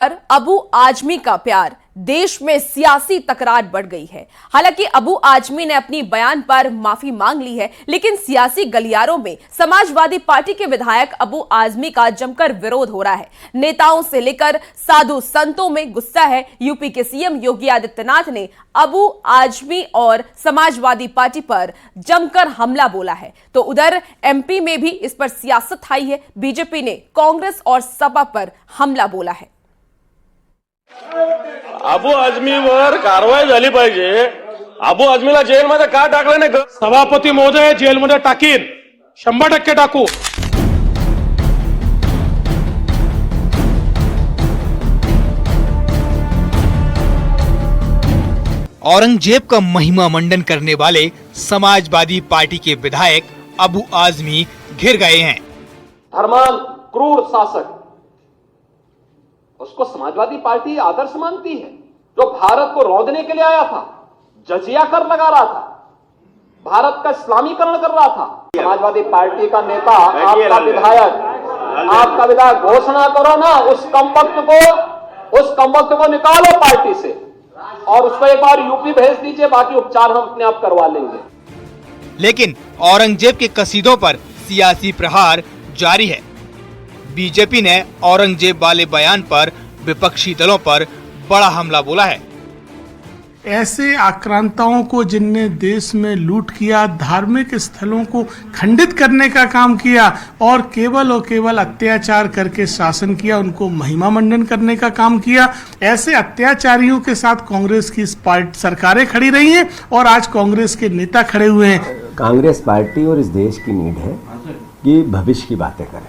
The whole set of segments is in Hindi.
अबू आजमी का प्यार, देश में सियासी तकरार बढ़ गई है। हालांकि अबू आजमी ने अपनी बयान पर माफी मांग ली है, लेकिन सियासी गलियारों में समाजवादी पार्टी के विधायक अबू आजमी का जमकर विरोध हो रहा है। नेताओं से लेकर साधु संतों में गुस्सा है। यूपी के सीएम योगी आदित्यनाथ ने अबू आजमी और समाजवादी पार्टी पर जमकर हमला बोला है, तो उधर एमपी में भी इस पर सियासत आई है। बीजेपी ने कांग्रेस और सपा पर हमला बोला है। अबू आजमीवर कारवाई झाली पाहिजे। अबू आजमीला जेलमध्ये का टाकलं नाही? सभापती महोदय, जेलमध्ये टाकीन, 100% टाकू। औरंगजेब का महिमा मंडन करने वाले समाजवादी पार्टी के विधायक अबू आजमी घिर गए हैं। धर्मान क्रूर शासक, उसको समाजवादी पार्टी आदर्श मानती है, जो भारत को रौंदने के लिए आया था, जजिया कर लगा रहा था, भारत का इस्लामीकरण कर रहा था। समाजवादी पार्टी का नेता, आपका विधायक घोषणा करो ना, उस कमबख्त को निकालो पार्टी से और उसको एक बार यूपी भेज दीजिए, बाकी उपचार हम अपने आप करवा लेंगे। लेकिन औरंगजेब के कसीदों पर सियासी प्रहार जारी है। बीजेपी ने औरंगजेब वाले बयान पर विपक्षी दलों पर बड़ा हमला बोला है। ऐसे आक्रांताओं को, जिनने देश में लूट किया, धार्मिक स्थलों को खंडित करने का काम किया और केवल अत्याचार करके शासन किया, उनको महिमा मंडन करने का काम किया, ऐसे अत्याचारियों के साथ कांग्रेस की सरकारें खड़ी रही हैं और आज कांग्रेस के नेता खड़े हुए हैं। कांग्रेस पार्टी और इस देश की नीड है कि भविष्य की बातें करें।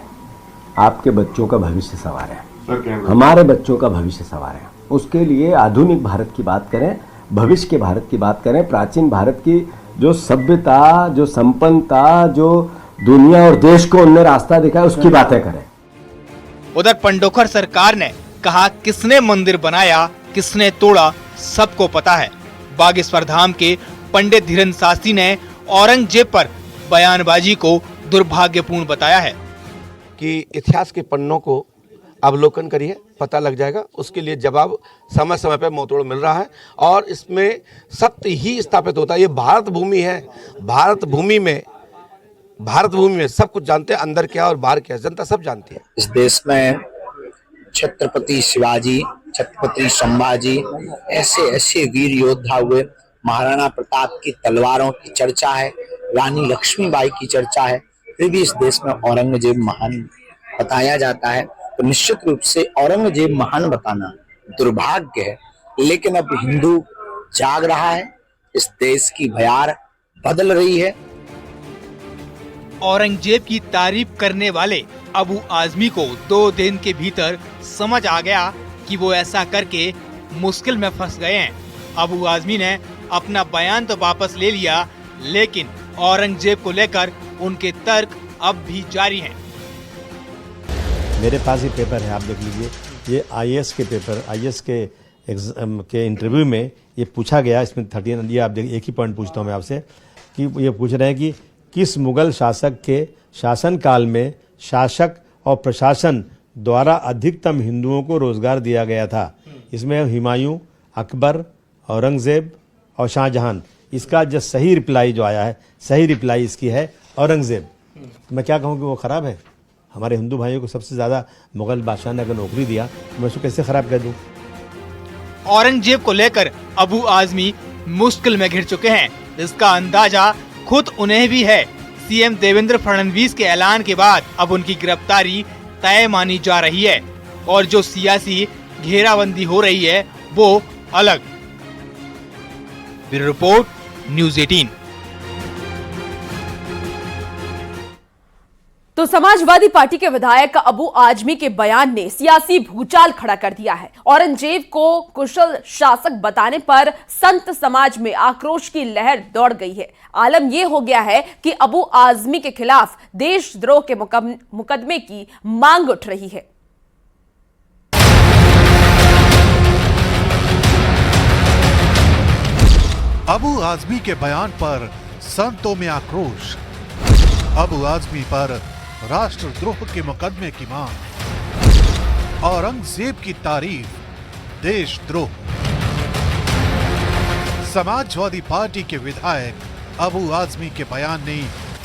आपके बच्चों का भविष्य सवार है, हमारे बच्चों का भविष्य सवार है। उसके लिए आधुनिक भारत की बात करें, भविष्य के भारत की बात करें, प्राचीन भारत की जो सभ्यता, जो संपन्नता, जो दुनिया और देश को उन्हें रास्ता दिखाया, उसकी बातें करें। उधर पंडोखर सरकार ने कहा, किसने मंदिर बनाया, किसने तोड़ा, सबको पता है। बागेश्वर धाम के पंडित धीरेन्द्र शास्त्री ने औरंगजेब पर बयानबाजी को दुर्भाग्यपूर्ण बताया है कि इतिहास के पन्नों को अवलोकन करिए, पता लग जाएगा। उसके लिए जवाब समय समय पर मोतोड़ मिल रहा है और इसमें सत्य ही स्थापित होता है। ये भारत भूमि है, भारत भूमि में सब कुछ जानते हैं, अंदर क्या और बाहर क्या, जनता सब जानती है। इस देश में छत्रपति शिवाजी, छत्रपति संभाजी, ऐसे वीर योद्धा हुए। महाराणा प्रताप की तलवारों की चर्चा है, रानी लक्ष्मीबाई की चर्चा है, फिर भी इस देश में औरंगजेब महान बताया जाता है। तो निश्चित रूप से औरंगजेब महान बताना दुर्भाग्य है, लेकिन अब हिंदू जाग रहा है, इस देश की भयार बदल रही है। औरंगजेब की तारीफ करने वाले अबू आजमी को 2 दिन के भीतर समझ आ गया कि वो ऐसा करके मुश्किल में फंस गए हैं। अबू आजमी ने अपना बयान तो वापस ले लिया, लेकिन औरंगजेब को लेकर उनके तर्क अब भी जारी हैं। मेरे पास ये पेपर है, आप देख लीजिए। ये आईएएस के पेपर, आईएएस के इंटरव्यू में ये पूछा गया। इसमें 13, ये आप देखिए, एक ही पॉइंट पूछता हूँ मैं आपसे कि ये पूछ रहे हैं कि किस मुगल शासक के शासनकाल में शासक और प्रशासन द्वारा अधिकतम हिंदुओं को रोजगार दिया गया था। इसमें हुमायूं, अकबर, औरंगजेब और शाहजहां। इसका जो सही रिप्लाई जो आया है, सही रिप्लाई इसकी है औरंगजेब। मैं क्या कहूँ कि वो खराब है? हमारे हिंदू भाइयों को सबसे ज्यादा मुगल बादशाह ने अगर नौकरी दिया, मैं उसको कैसे खराब कह दूं? औरंगजेब को लेकर अबू आजमी मुश्किल में घिर चुके हैं। इसका अंदाजा खुद उन्हें भी है। सीएम देवेंद्र फडणवीस के ऐलान के बाद अब उनकी गिरफ्तारी तय मानी जा रही है और जो सियासी घेराबंदी हो रही है वो अलग। Bureau report, news 18। तो समाजवादी पार्टी के विधायक अबू आजमी के बयान ने सियासी भूचाल खड़ा कर दिया है। औरंगजेब को कुशल शासक बताने पर संत समाज में आक्रोश की लहर दौड़ गई है। आलम यह हो गया है कि अबू आजमी के खिलाफ देशद्रोह के मुकदमे की मांग उठ रही है। अबू आजमी के बयान पर संतों में आक्रोश। अबू आजमी पर राष्ट्रद्रोह के मुकदमे की मांग। औरंगजेब की तारीफ, देशद्रोह। समाजवादी पार्टी के विधायक अबू आजमी के बयान ने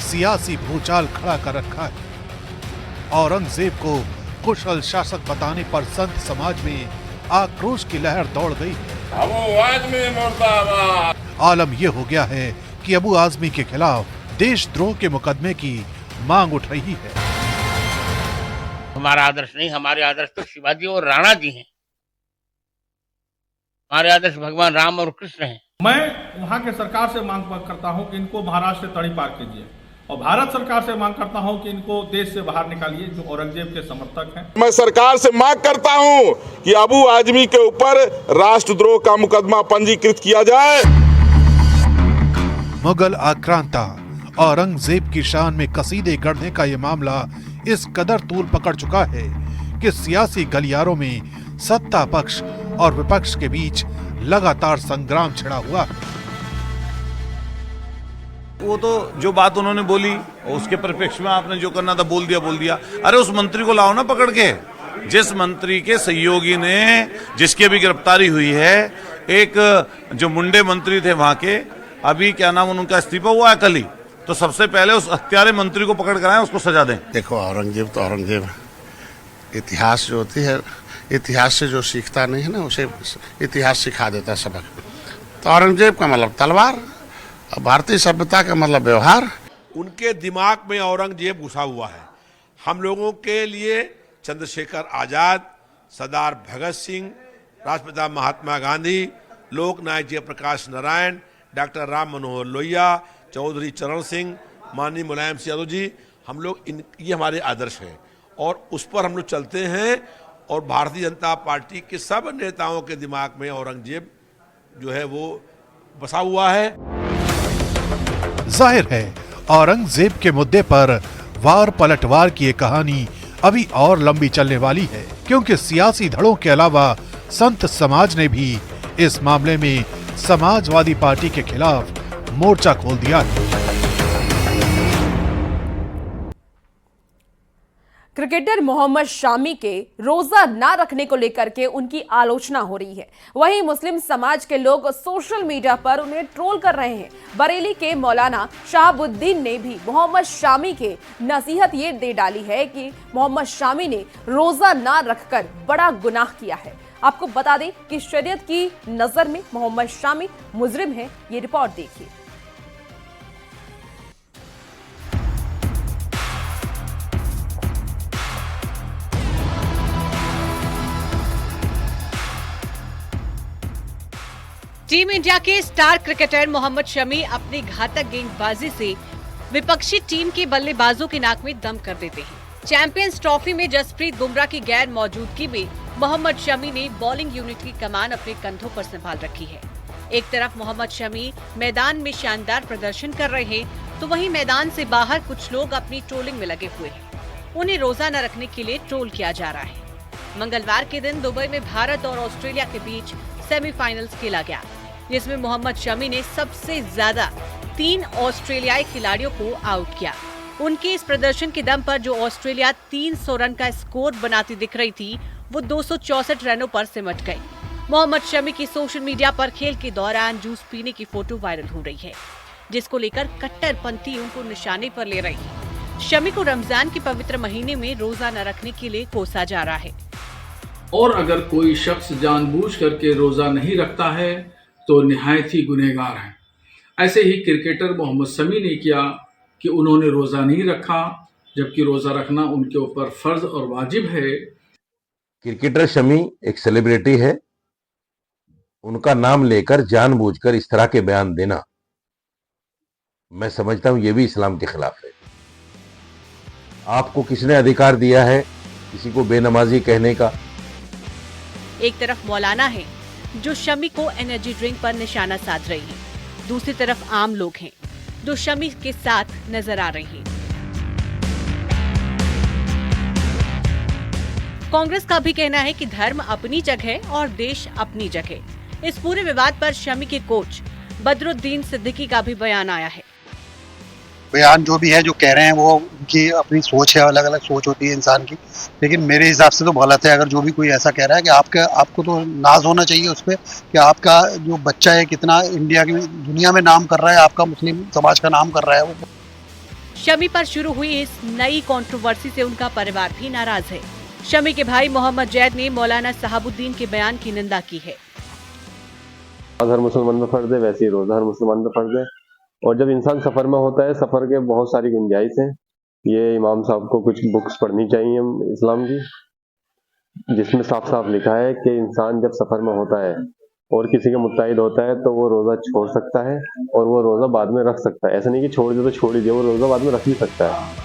सियासी भूचाल खड़ा कर रखा है। औरंगजेब को कुशल शासक बताने पर संत समाज में आक्रोश की लहर दौड़ गई है। अबू आजमी मुर्दाबाद। आलम यह हो गया है कि अबू आजमी के खिलाफ देशद्रोह के मुकदमे की मांग उठ रही है। हमारा आदर्श नहीं, हमारे आदर्श तो शिवाजी और राणा जी हैं। हमारे आदर्श भगवान राम और कृष्ण हैं। मैं वहाँ के सरकार से मांग करता हूँ कि इनको महाराष्ट्र से तड़ी पार कीजिए और भारत सरकार से मांग करता हूँ कि इनको देश से बाहर निकालिए जो औरंगजेब के समर्थक हैं। मैं सरकार से मांग करता हूं कि अबू आजमी के ऊपर राष्ट्रद्रोह का मुकदमा पंजीकृत किया जाए। मुगल आक्रांता औरंगजेब की शान में कसीदे गढ़ने का ये मामला इस कदर तूल पकड़ चुका है कि सियासी गलियारों में सत्ता पक्ष और विपक्ष के बीच लगातार संग्राम छिड़ा हुआ है। वो तो जो बात उन्होंने बोली उसके परिप्रेक्ष्य में आपने जो करना था बोल दिया। अरे उस मंत्री को लाओ ना पकड़ के, जिस मंत्री के सहयोगी ने, जिसकी भी गिरफ्तारी हुई है। एक जो मुंडे मंत्री थे वहां के, अभी क्या नाम उनका इस्तीफा हुआ है कल ही, तो सबसे पहले उस हत्यारे मंत्री को पकड़ कर आए, उसको सजा दें। देखो औरंगजेब तो औरंगजेब, इतिहास जो होती है, इतिहास से जो सीखता नहीं है ना उसे इतिहास सिखा देता है सबक। तो औरंगजेब का मतलब तलवार, भारतीय सभ्यता का मतलब व्यवहार। उनके दिमाग में औरंगजेब घुसा हुआ है। हम लोगों के लिए चंद्रशेखर आजाद, सरदार भगत सिंह, राष्ट्रपिता महात्मा गांधी, लोकनायक जयप्रकाश नारायण, डॉक्टर राम मनोहर लोहिया, चौधरी चरण सिंह, माननीय मुलायम सिंह यादव जी, हम लोग ये हमारे आदर्श हैं और उस पर हम लोग चलते हैं। और भारतीय जनता पार्टी के सब नेताओं के दिमाग में औरंगजेब जो है वो बसा हुआ है। जाहिर है औरंगजेब के मुद्दे पर वार पलटवार की ये कहानी अभी और लंबी चलने वाली है, क्योंकि सियासी धड़ों के अलावा संत समाज ने भी इस मामले में समाजवादी पार्टी के खिलाफ मोर्चा खोल दिया है। क्रिकेटर मोहम्मद शामी के रोजा ना रखने को लेकर के उनकी आलोचना हो रही है। वहीं मुस्लिम समाज के लोग सोशल मीडिया पर उन्हें ट्रोल कर रहे हैं। बरेली के मौलाना शहाबुद्दीन ने भी मोहम्मद शामी के नसीहत ये दे डाली है कि मोहम्मद शामी ने रोजा ना रखकर बड़ा गुनाह किया है। आपको बता दें कि शरीयत की नजर में मोहम्मद शामी मुजरिम है। ये रिपोर्ट देखिए। टीम इंडिया के स्टार क्रिकेटर मोहम्मद शमी अपनी घातक गेंदबाजी से विपक्षी टीम के बल्लेबाजों की नाक में दम कर देते हैं। चैंपियंस ट्रॉफी में जसप्रीत बुमराह की गैर मौजूदगी में मोहम्मद शमी ने बॉलिंग यूनिट की कमान अपने कंधों पर संभाल रखी है। एक तरफ मोहम्मद शमी मैदान में शानदार प्रदर्शन कर रहे हैं, तो वहीं मैदान से बाहर कुछ लोग अपनी ट्रोलिंग में लगे हुए हैं। उन्हें रोजा न रखने के लिए ट्रोल किया जा रहा है। मंगलवार के दिन दुबई में भारत और ऑस्ट्रेलिया के बीच सेमीफाइनल्स खेला गया, जिसमें मोहम्मद शमी ने सबसे ज्यादा 3 ऑस्ट्रेलियाई खिलाड़ियों को आउट किया। उनके इस प्रदर्शन के दम पर जो ऑस्ट्रेलिया 300 रन का स्कोर बनाती दिख रही थी, वो 264 रनों पर सिमट गई। मोहम्मद शमी की सोशल मीडिया पर खेल के दौरान जूस पीने की फोटो वायरल हो रही है, जिसको लेकर कट्टरपंथी उनको निशाने पर ले रही है। शमी को रमजान के पवित्र महीने में रोजा न रखने के लिए कोसा जा रहा है। और अगर कोई शख्स जानबूझ करके रोजा नहीं रखता है तो निहायत ही गुनहगार है। ऐसे ही क्रिकेटर मोहम्मद शमी ने किया कि उन्होंने रोजा नहीं रखा, जबकि रोजा रखना उनके ऊपर फर्ज और वाजिब है। क्रिकेटर शमी एक सेलिब्रिटी है, उनका नाम लेकर जानबूझकर इस तरह के बयान देना, मैं समझता हूं ये भी इस्लाम के खिलाफ है। आपको किसने अधिकार दिया है किसी को बेनमाजी कहने का? एक तरफ मौलाना है जो शमी को एनर्जी ड्रिंक पर निशाना साध रही है, दूसरी तरफ आम लोग हैं जो शमी के साथ नजर आ रहे हैं। कांग्रेस का भी कहना है कि धर्म अपनी जगह और देश अपनी जगह। इस पूरे विवाद पर शमी के कोच बदरुद्दीन सिद्दीकी का भी बयान आया है। बयान जो भी है जो कह रहे हैं वो उनकी अपनी सोच है, अलग अलग सोच होती है इंसान की, लेकिन मेरे हिसाब से तो गलत है। अगर जो भी कोई ऐसा कह रहा है कि आपको तो नाज होना चाहिए उस पर कि आपका जो बच्चा है कितना इंडिया की दुनिया में नाम कर रहा है, आपका मुस्लिम समाज का नाम कर रहा है वो। शमी पर शुरू हुई इस नई कंट्रोवर्सी से उनका परिवार भी नाराज है। शमी के भाई मोहम्मद जैद ने मौलाना साहबुद्दीन के बयान की निंदा की है। हर मुसलमान में फर्ज है, वैसे ही रोजा हर मुसलमान में फर्ज है। और जब इंसान सफर में होता है, सफर के बहुत सारी गुंजाइश है। ये इमाम साहब को कुछ बुक्स पढ़नी चाहिए इस्लाम की, जिसमें साफ साफ लिखा है कि इंसान जब सफर में होता है और किसी के मुत्ताहिद होता है तो वो रोजा छोड़ सकता है और वो रोजा बाद में रख सकता है। ऐसा नहीं कि छोड़ दे तो छोड़ ही दे, वो रोजा बाद में रख भी सकता है।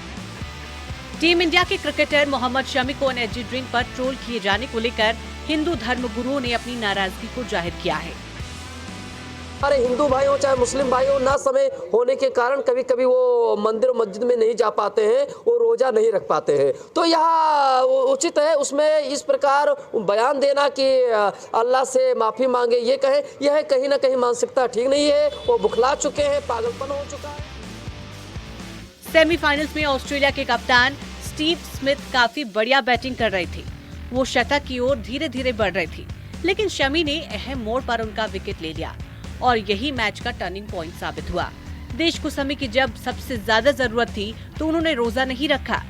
टीम इंडिया के क्रिकेटर मोहम्मद शमी को एनर्जी ड्रिंक पर ट्रोल किए जाने को लेकर हिंदू धर्म गुरुओं ने अपनी नाराजगी को जाहिर किया है। हमारे हिंदू भाई हो चाहे मुस्लिम भाई हो, ना समय होने के कारण कभी कभी वो मंदिर और मस्जिद में नहीं जा पाते हैं, वो रोजा नहीं रख पाते हैं, तो यह उचित है उसमें इस प्रकार बयान देना कि अल्लाह से माफी मांगे, ये कहें, यह कहीं ना कहीं मानसिकता ठीक नहीं है। वो बुखला चुके हैं, पागलपन हो चुका है। सेमीफाइनल्स में ऑस्ट्रेलिया के कप्तान स्टीव स्मिथ काफी बढ़िया बैटिंग कर रहे थे। वो शतक की ओर धीरे धीरे बढ़ रही थी, लेकिन शमी ने अहम मोड़ पर उनका विकेट ले लिया और यही मैच का टर्निंग पॉइंट साबित हुआ। देश को शमी की जब सबसे ज्यादा जरूरत थी तो उन्होंने रोजा नहीं रखा।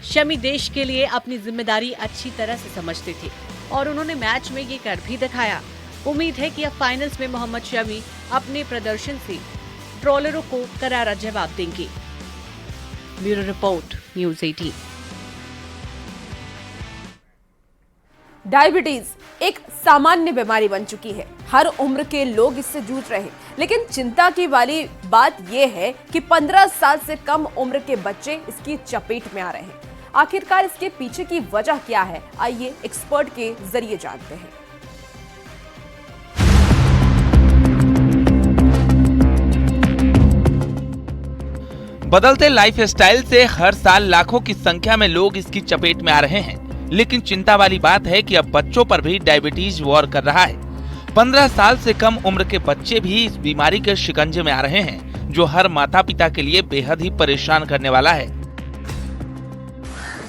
शमी देश के लिए अपनी जिम्मेदारी अच्छी तरह से समझते थे और उन्होंने मैच में ये कर भी दिखाया। उम्मीद है कि अब फाइनल्स में मोहम्मद शमी अपने प्रदर्शन से ट्रोलरों को करारा जवाब देंगे। Bureau report, news 18। डायबिटीज एक सामान्य बीमारी बन चुकी है। हर उम्र के लोग इससे जूझ रहे हैं, लेकिन चिंता की वाली बात यह है कि 15 साल से कम उम्र के बच्चे इसकी चपेट में आ रहे हैं। आखिरकार इसके पीछे की वजह क्या है, आइए एक्सपर्ट के जरिए जानते हैं। बदलते लाइफस्टाइल से हर साल लाखों की संख्या में लोग इसकी चपेट में आ रहे हैं, लेकिन चिंता वाली बात है कि अब बच्चों पर भी डायबिटीज वॉर कर रहा है। 15 साल से कम उम्र के बच्चे भी इस बीमारी के शिकंजे में आ रहे हैं, जो हर माता पिता के लिए बेहद ही परेशान करने वाला है।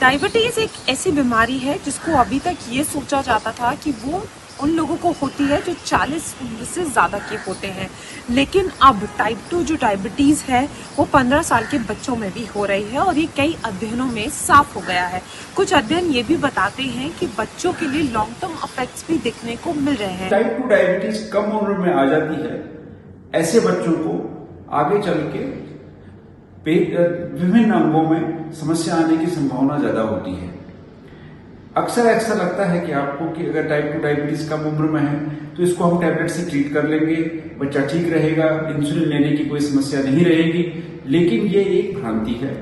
डायबिटीज एक ऐसी बीमारी है जिसको अभी तक ये सोचा जाता था कि वो उन लोगों को होती है जो 40 उम्र से ज़्यादा के होते हैं, लेकिन अब टाइप 2 जो डायबिटीज़ है वो 15 साल के बच्चों में भी हो रही है और ये कई अध्ययनों में साफ हो गया है। कुछ अध्ययन ये भी बताते हैं कि बच्चों के लिए लॉन्ग टर्म इफेक्ट्स भी दिखने को मिल रहे हैं। टाइप 2 डायबिटीज कम उम्र में आ जाती है, ऐसे बच्चों को आगे चल के विभिन्न अंगों में समस्या आने की संभावना ज्यादा होती है। अक्सर ऐसा लगता है कि आपको कि अगर टाइप 2 डायबिटीज कम उम्र में है तो इसको हम टैबलेट से ट्रीट कर लेंगे, बच्चा ठीक रहेगा, इंसुलिन लेने की कोई समस्या नहीं रहेगी, लेकिन ये एक भ्रांति है।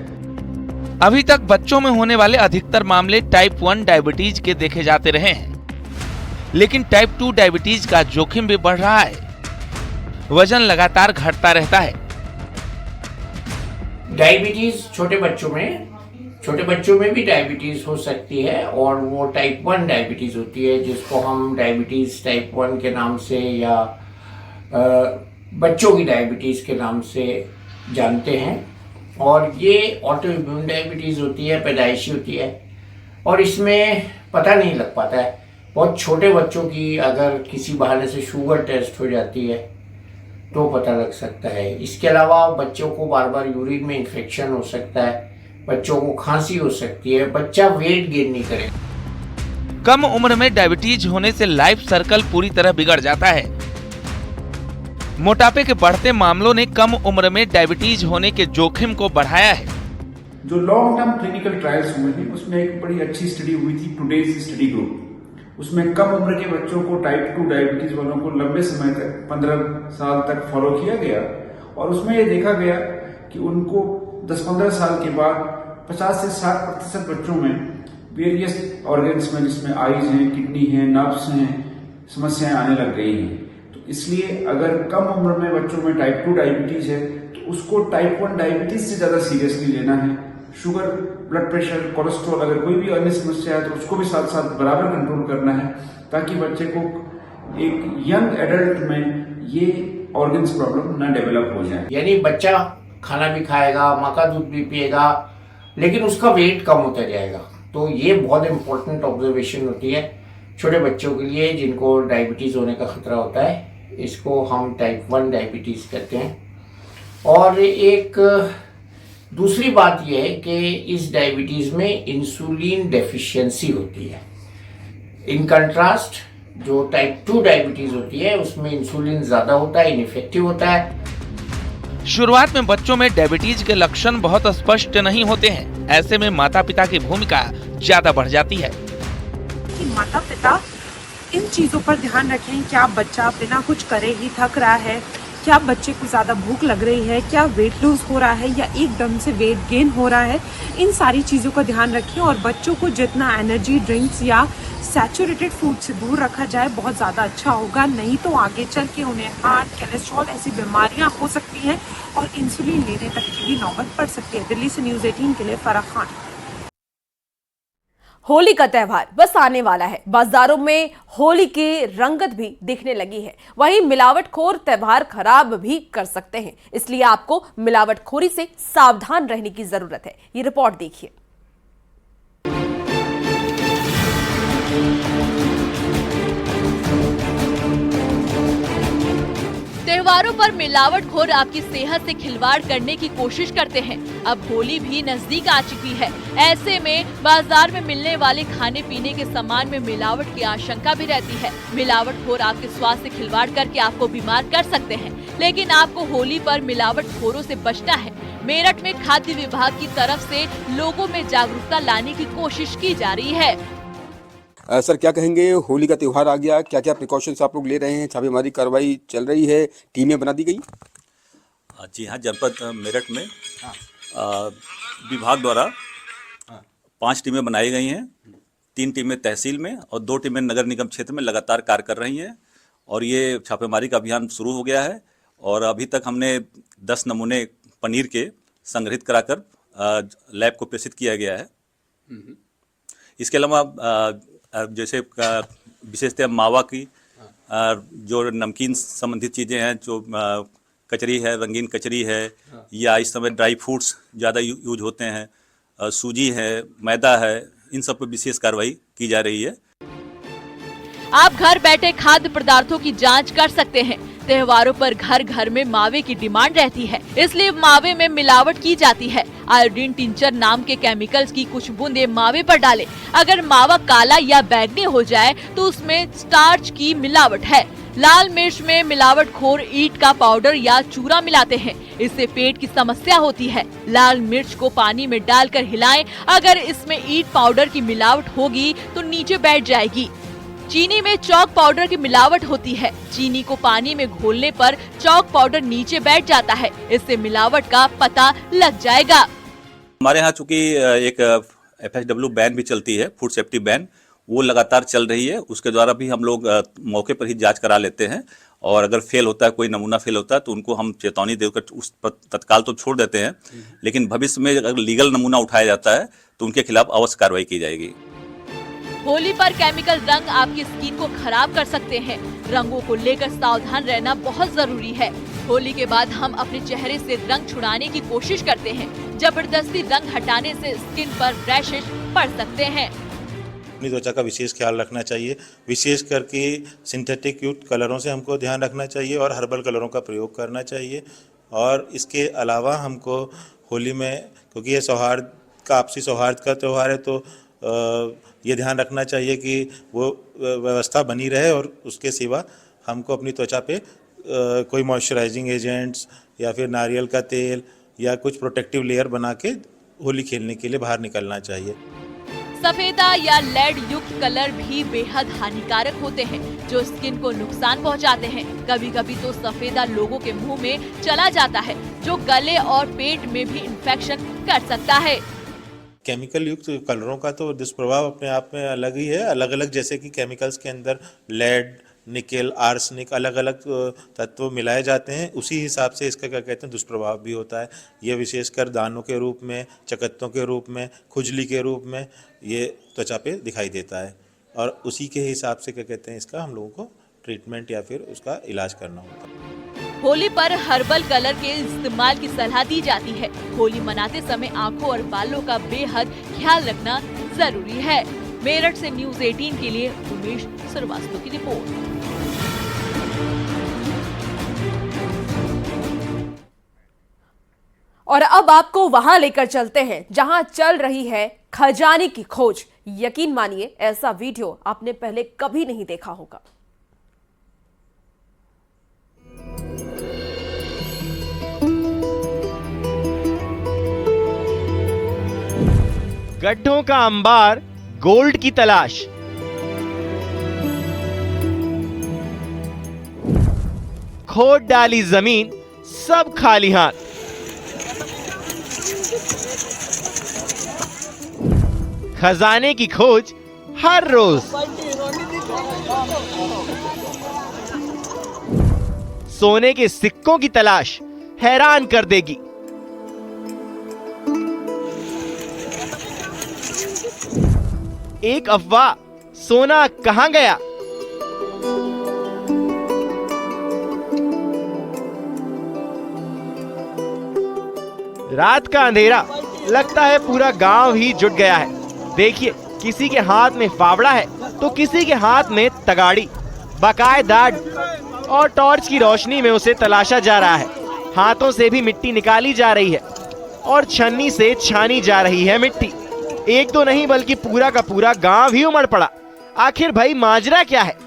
अभी तक बच्चों में होने वाले अधिकतर मामले टाइप 1 डायबिटीज के देखे जाते रहे हैं, लेकिन टाइप 2 डायबिटीज का जोखिम भी बढ़ रहा है। वजन लगातार घटता रहता है। डायबिटीज छोटे बच्चों में भी डायबिटीज हो सकती है और वो टाइप 1 डायबिटीज होती है, जिसको हम डायबिटीज टाइप 1 के नाम से या बच्चों की डायबिटीज के नाम से जानते हैं। और ये ऑटो इम्यून डायबिटीज होती है, पैदाइशी होती है और इसमें पता नहीं लग पाता है। बहुत छोटे बच्चों की अगर किसी बहाने से शुगर टेस्ट हो जाती है तो पता लग सकता है। इसके अलावा बच्चों को बार बार यूरिन में इन्फेक्शन हो सकता है, बच्चों को खांसी हो सकती है, बच्चा वेट गेन नहीं करेगा। कम उम्र में डायबिटीज होने से लाइफ सर्कल पूरी तरह बिगड़ जाता है। मोटापे के बढ़ते मामलों ने कम उम्र में डायबिटीज होने के जोखिम को बढ़ाया है। जो लॉन्ग टर्म क्लिनिकल ट्रायल्स हुए हैं उसमें एक बड़ी अच्छी स्टडी हुई थी, टुडेज स्टडी ग्रुप। उसमें कम उम्र के बच्चों को टाइप 2 डायबिटीज वालों को लंबे समय तक 15 साल तक फॉलो किया गया और उसमें ये देखा गया कि उनको 10-15 साल के बाद 50 से 60% बच्चों में वेरियस ऑर्गन्स में, जिसमें आईज हैं, किडनी हैं, नर्व्स हैं, समस्याएं आने लग गई हैं। तो इसलिए अगर कम उम्र में बच्चों में टाइप 2 डायबिटीज है तो उसको टाइप 1 डायबिटीज से ज्यादा सीरियसली लेना है। शुगर, ब्लड प्रेशर, कोलेस्ट्रॉल, अगर कोई भी अन्य समस्या है तो उसको भी साथ साथ बराबर कंट्रोल करना है, ताकि बच्चे को एक यंग एडल्ट में ये ऑर्गन्स प्रॉब्लम ना डेवलप हो जाए। यानी बच्चा खाना भी खाएगा, माँ का दूध भी पिएगा, लेकिन उसका वेट कम होता जाएगा। तो ये बहुत इंपॉर्टेंट ऑब्जर्वेशन होती है छोटे बच्चों के लिए जिनको डायबिटीज़ होने का खतरा होता है। इसको हम टाइप 1 डायबिटीज़ कहते हैं। और एक दूसरी बात यह है कि इस डायबिटीज़ में इंसुलिन डेफिशिएंसी होती है। इन कंट्रास्ट जो टाइप 2 डायबिटीज़ होती है उसमें इंसुलिन ज़्यादा होता है, इनफेक्टिव होता है। शुरुआत में बच्चों में डायबिटीज के लक्षण बहुत स्पष्ट नहीं होते हैं। ऐसे में माता पिता की भूमिका ज्यादा बढ़ जाती है कि माता पिता इन चीजों पर ध्यान रखें। क्या बच्चा बिना कुछ करे ही थक रहा है, क्या बच्चे को ज्यादा भूख लग रही है, क्या वेट लूज हो रहा है या एकदम से वेट गेन हो रहा है, इन सारी चीजों का ध्यान रखें। और बच्चों को जितना एनर्जी ड्रिंक्स या सैचुरेटेड फूड से दूर रखा जाए बहुत ज़्यादा अच्छा होगा। नहीं तो आगे चल के उन्हें हार्ट, कोलेस्ट्रॉल ऐसी बीमारियां हो सकती हैं और इंसुलिन लेने तक की भी नौबत पड़ सकती है। दिल्ली से न्यूज़ 18 के लिए फराह खान। होली का त्योहार बस आने वाला है। बाजारों में होली की रंगत भी दिखने लगी है। वहीं मिलावटखोर त्योहार खराब भी कर सकते हैं, इसलिए आपको मिलावटखोरी से सावधान रहने की जरूरत है। ये रिपोर्ट देखिए। त्योहारों पर मिलावटखोर आपकी सेहत से खिलवाड़ करने की कोशिश करते हैं। अब होली भी नजदीक आ चुकी है। ऐसे में बाजार में मिलने वाले खाने पीने के सामान में मिलावट की आशंका भी रहती है। मिलावटखोर आपके स्वास्थ्य से खिलवाड़ करके आपको बीमार कर सकते हैं, लेकिन आपको होली पर मिलावटखोरों से बचना है। मेरठ में खाद्य विभाग की तरफ से लोगों में जागरूकता लाने की कोशिश की जा रही है। सर क्या कहेंगे, होली का त्यौहार आ गया, क्या क्या प्रिकॉशंस आप लोग ले रहे हैं? छापेमारी कार्रवाई चल रही है, टीमें बना दी गई? जी हाँ, जनपद मेरठ में विभाग द्वारा 5 टीमें बनाई गई हैं। 3 टीमें तहसील में और 2 टीमें नगर निगम क्षेत्र में लगातार कार्य कर रही हैं और ये छापेमारी का अभियान शुरू हो गया है। और अभी तक हमने 10 नमूने पनीर के संग्रहित कराकर लैब को प्रेषित किया गया है। इसके अलावा जैसे विशेषतः मावा की जो नमकीन संबंधित चीज़ें हैं, जो कचरी है, रंगीन कचरी है, या इस समय ड्राई फ्रूट्स ज़्यादा यूज होते हैं, सूजी है, मैदा है, इन सब पर विशेष कार्रवाई की जा रही है। आप घर बैठे खाद्य पदार्थों की जांच कर सकते हैं। त्योहारों पर घर घर में मावे की डिमांड रहती है, इसलिए मावे में मिलावट की जाती है। आयोडीन टिंचर नाम के केमिकल्स की कुछ बूंदे मावे पर डालें। अगर मावा काला या बैंगनी हो जाए तो उसमें स्टार्च की मिलावट है। लाल मिर्च में मिलावटखोर ईंट का पाउडर या चूरा मिलाते हैं, इससे पेट की समस्या होती है। लाल मिर्च को पानी में डालकर हिलाएं। अगर इसमें ईंट पाउडर की मिलावट होगी तो नीचे बैठ जाएगी। चीनी में चौक पाउडर की मिलावट होती है। चीनी को पानी में घोलने पर चौक पाउडर नीचे बैठ जाता है, इससे मिलावट का पता लग जाएगा। हमारे यहाँ चूंकि एक FSW बैन भी चलती है, फूड सेफ्टी बैन, वो लगातार चल रही है। उसके द्वारा भी हम लोग मौके पर ही जांच करा लेते हैं और अगर फेल होता है, कोई नमूना फेल होता है तो उनको हम चेतावनी देकर उस पर तत्काल तो छोड़ देते हैं, लेकिन भविष्य में अगर लीगल नमूना उठाया जाता है तो उनके खिलाफ अवश्य कार्रवाई की जाएगी। होली पर केमिकल रंग आपकी स्किन को खराब कर सकते हैं। रंगों को लेकर सावधान रहना बहुत जरूरी है। होली के बाद हम अपने चेहरे से रंग छुड़ाने की कोशिश करते हैं। जबरदस्ती रंग हटाने से स्किन पर रैशेज पड़ सकते हैं। अपनी त्वचा का विशेष ख्याल रखना चाहिए। विशेष करके सिंथेटिक युक्त कलरों से हमको ध्यान रखना चाहिए और हर्बल कलरों का प्रयोग करना चाहिए। और इसके अलावा हमको होली में, क्योंकि ये सौहार्द का, आपसी सौहार्द का त्यौहार है, तो ये ध्यान रखना चाहिए कि वो व्यवस्था बनी रहे और उसके सिवा हमको अपनी त्वचा पे कोई मॉइस्चराइजिंग एजेंट्स या फिर नारियल का तेल या कुछ प्रोटेक्टिव लेयर बना के होली खेलने के लिए बाहर निकलना चाहिए। सफेदा या लेड युक्त कलर भी बेहद हानिकारक होते हैं, जो स्किन को नुकसान पहुंचाते हैं। कभी कभी तो सफेदा लोगों के मुंह में चला जाता है, जो गले और पेट में भी इन्फेक्शन कर सकता है। केमिकल युक्त कलरों का तो दुष्प्रभाव अपने आप में अलग ही है। अलग अलग, जैसे कि केमिकल्स के अंदर लेड, निकेल, आर्सेनिक, अलग अलग तत्व मिलाए जाते हैं, उसी हिसाब से इसका क्या कहते हैं दुष्प्रभाव भी होता है। ये विशेषकर दानों के रूप में, चकत्तों के रूप में, खुजली के रूप में ये त्वचा पे दिखाई देता है और उसी के हिसाब से क्या कहते हैं इसका हम लोगों को ट्रीटमेंट या फिर उसका इलाज करना होता है। होली पर हर्बल कलर के इस्तेमाल की सलाह दी जाती है। होली मनाते समय आंखों और बालों का बेहद ख्याल रखना जरूरी है। मेरठ से न्यूज़ 18 के लिए उमेश श्रीवास्तव की रिपोर्ट। और अब आपको वहां लेकर चलते हैं जहां चल रही है खजाने की खोज। यकीन मानिए, ऐसा वीडियो आपने पहले कभी नहीं देखा होगा। गड्ढों का अंबार, गोल्ड की तलाश। खोद डाली जमीन, सब खाली हाथ। खजाने की खोज हर रोज। सोने के सिक्कों की तलाश हैरान कर देगी। एक अफवाह, सोना कहां गया? रात का अंधेरा, लगता है पूरा गांव ही जुट गया है। देखिए, किसी के हाथ में फावड़ा है तो किसी के हाथ में तगाड़ी। बाकायदा और टॉर्च की रोशनी में उसे तलाशा जा रहा है। हाथों से भी मिट्टी निकाली जा रही है और छन्नी से छानी जा रही है मिट्टी। एक दो नहीं बल्कि पूरा का पूरा गांव ही उमड़ पड़ा। आखिर भाई माजरा क्या है?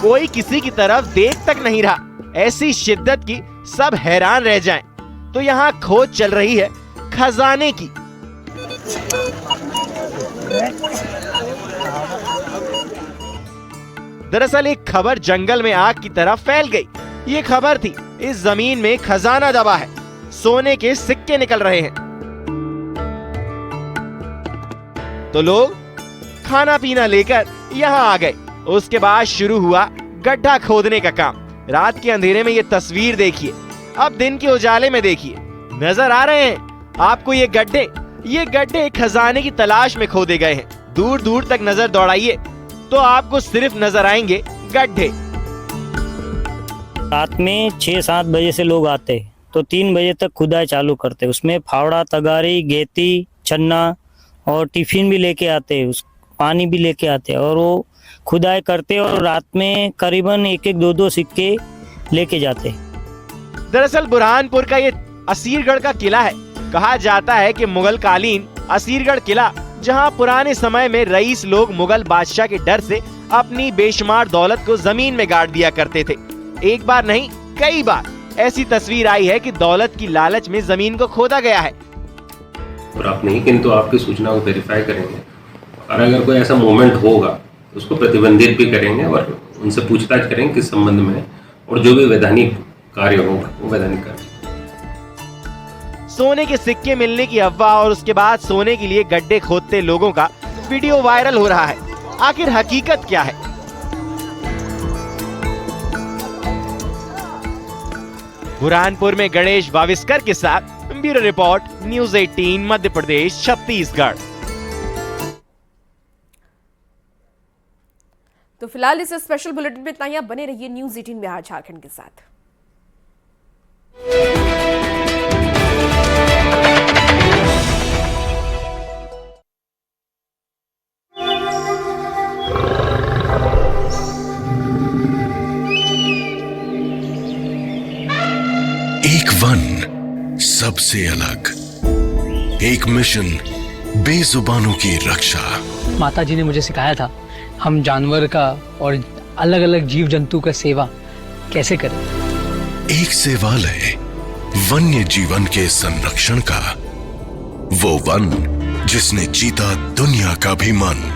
कोई किसी की तरफ देख तक नहीं रहा। ऐसी शिद्दत की सब हैरान रह जाएं। तो यहाँ खोज चल रही है खजाने की। दरअसल एक खबर जंगल में आग की तरह फैल गई। ये खबर थी, इस जमीन में खजाना दबा है, सोने के सिक्के निकल रहे हैं। तो लोग खाना पीना लेकर यहाँ आ गए। उसके बाद शुरू हुआ गड्ढा खोदने का काम। रात के अंधेरे में ये तस्वीर देखिए, अब दिन के उजाले में देखिए। नजर आ रहे हैं आपको ये गड्ढे? ये गड्ढे खजाने की तलाश में खोदे गए हैं। दूर दूर तक नजर दौड़ाइए तो आपको सिर्फ नजर आएंगे गड्ढे। रात में 6-7 बजे से लोग आते तो 3 बजे तक खुदाई चालू करते। उसमें फावड़ा, तगारी, गेती, छन्ना और टिफिन भी लेके आते, उस पानी भी लेके आते और वो खुदाई करते और रात में करीबन 1-1, 2-2 सिक्के लेके जाते। दरअसल बुरहानपुर का ये असीरगढ़ का किला है। कहा जाता है कि मुगल कालीन असीरगढ़ किला, जहां पुराने समय में रईस लोग मुगल बादशाह के डर से अपनी बेशुमार दौलत को जमीन में गाड़ दिया करते थे। एक बार नहीं, कई बार ऐसी तस्वीर आई है कि दौलत की लालच में जमीन को खोदा गया है। और आप नहीं किंतु आपकी सूचना को वेरीफाई करेंगे और अगर कोई ऐसा मोमेंट होगा उसको प्रतिबंधित भी करेंगे और उनसे पूछताछ करेंगे किस संबंध में, और जो भी वैधानिक कार्य होगा वो वैधानिक कार्य। सोने के सिक्के मिलने की अफवाह और उसके बाद सोने के लिए गड्ढे खोदते लोगों का वीडियो वायरल हो रहा है। आखिर हकीकत क्या है? बुरहानपुर में गणेश वाविस्कर के साथ bureau report, news 18 Madhya Pradesh, Chhattisgarh. तो फिलहाल इस स्पेशल बुलेटिन में इतना ही। आप बने रहिए न्यूज़ 18 बिहार झारखंड के साथ। एक वन सबसे अलग, एक मिशन बेजुबानों की रक्षा। माता जी ने मुझे सिखाया था हम जानवर का और अलग अलग जीव जंतु का सेवा कैसे करें। एक सेवालय वन्य जीवन के संरक्षण का, वो वन जिसने जीता दुनिया का भी मन।